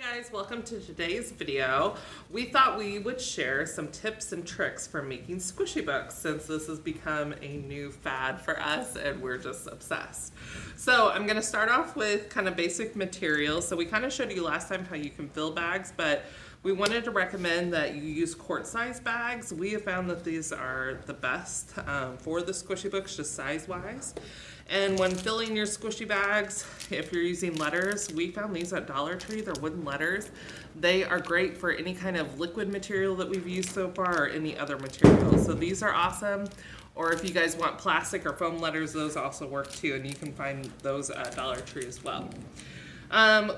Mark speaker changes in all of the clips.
Speaker 1: Hi guys, welcome to today's video. We thought we would share some tips and tricks for making squishy books since this has become a new fad for us and we're just obsessed. So I'm going to start off with kind of basic materials. So we kind of showed you last time how you can fill bags, but we wanted to recommend that you use quart-size bags. We have found that these are the best for the squishy books, just size-wise. And when filling your squishy bags, if you're using letters, we found these at Dollar Tree. They're wooden letters. They are great for any kind of liquid material that we've used so far or any other material. So these are awesome. Or if you guys want plastic or foam letters, those also work too, and you can find those at Dollar Tree as well.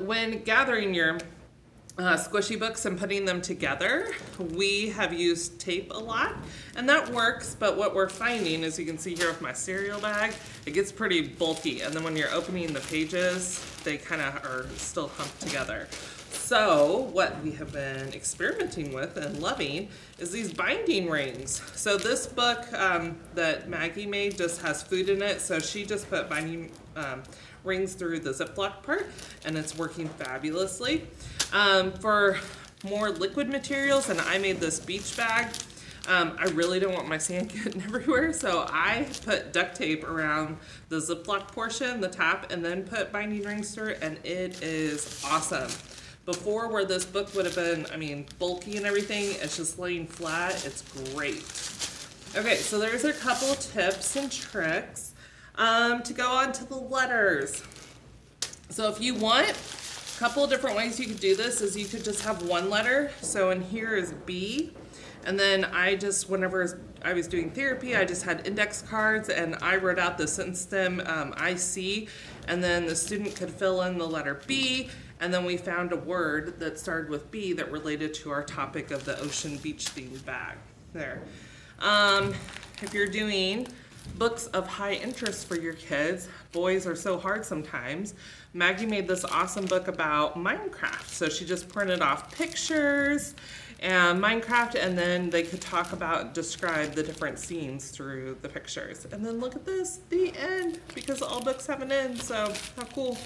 Speaker 1: When gathering your squishy books and putting them together, we have used tape a lot, and that works, but what we're finding, as you can see here with my cereal bag, it gets pretty bulky, and then when you're opening the pages, they kind of are still humped together. So what we have been experimenting with and loving is these binding rings. So this book that Maggie made just has food in it, so she just put binding rings through the Ziploc part, and it's working fabulously. For more liquid materials, and I made this beach bag, I really don't want my sand getting everywhere, so I put duct tape around the Ziploc portion, the top, and then put binding rings through it, and it is awesome. Before, where this book would have been, I mean, bulky and everything, it's just laying flat. It's great. Okay, so there's a couple tips and tricks to go on to the letters. So if you want, a couple of different ways you could do this is you could just have one letter. So in here is B, and then I just, whenever I was doing therapy, I just had index cards and I wrote out the sentence stem IC, and then the student could fill in the letter B, and then we found a word that started with B that related to our topic of the ocean beach themed bag. There. If you're doing books of high interest for your kids, boys are so hard sometimes, Maggie made this awesome book about Minecraft. So she just printed off pictures and Minecraft, and then they could talk about, describe the different scenes through the pictures. And then look at this, the end, because all books have an end, so how cool.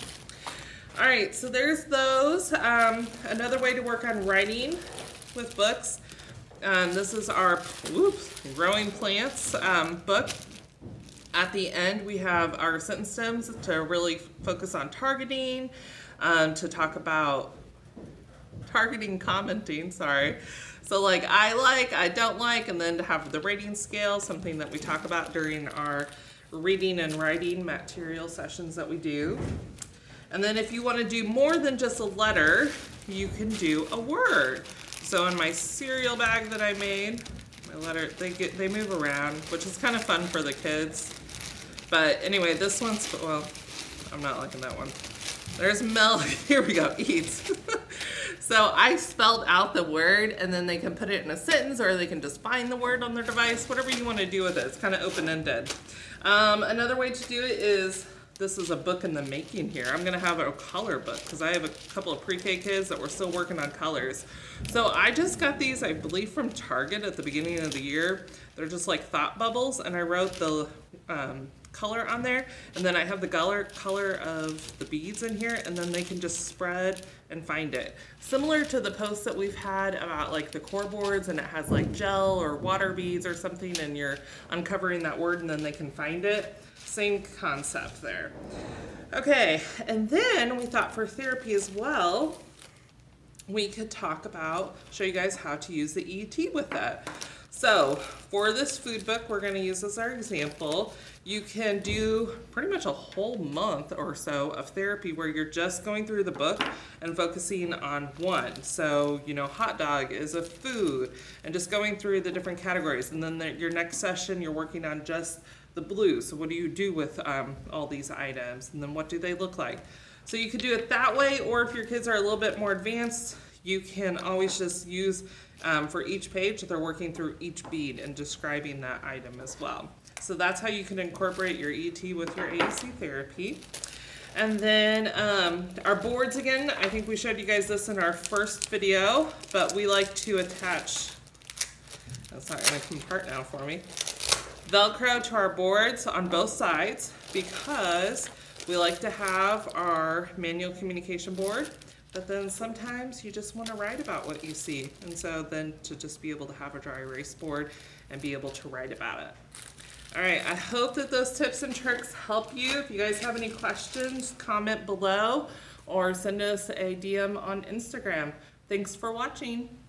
Speaker 1: All right, so there's those. Another way to work on writing with books. This is our growing plants book. At the end, we have our sentence stems to really focus on targeting, to talk about targeting commenting, sorry. So like I don't like, and then to have the rating scale, something that we talk about during our reading and writing material sessions that we do. And then if you want to do more than just a letter, you can do a word. So in my cereal bag that I made, my letter, they move around, which is kind of fun for the kids. But anyway, this one's, well, I'm not liking that one. There's Mel, here we go, eats. So I spelled out the word, and then they can put it in a sentence, or they can just find the word on their device, whatever you want to do with it. It's kind of open-ended. Another way to do it is, this is a book in the making here. I'm gonna have a color book because I have a couple of pre-K kids that we're still working on colors. So I just got these, I believe, from Target at the beginning of the year. They're just like thought bubbles, and I wrote the color on there, and then I have the color of the beads in here, and then they can just spread and find it. Similar to the posts that we've had about like the core boards, and it has like gel or water beads or something, and you're uncovering that word and then they can find it. Same concept there. Okay, and then we thought for therapy as well, we could talk about, show you guys how to use the EET with that. So for this food book we're going to use as our example, you can do pretty much a whole month or so of therapy where you're just going through the book and focusing on one. So, you know, hot dog is a food, and just going through the different categories. And then your next session you're working on just the blue. So what do you do with all these items, and then what do they look like? So you could do it that way, or if your kids are a little bit more advanced, you can always just use for each page they're working through each bead and describing that item as well. So that's how you can incorporate your ET with your AAC therapy. And then our boards, again, I think we showed you guys this in our first video, but we like to attach, that's not going to come apart now for me, Velcro to our boards on both sides, because we like to have our manual communication board But then sometimes you just want to write about what you see. And so then to just be able to have a dry erase board and be able to write about it. All right, I hope that those tips and tricks help you. If you guys have any questions, comment below or send us a DM on Instagram. Thanks for watching.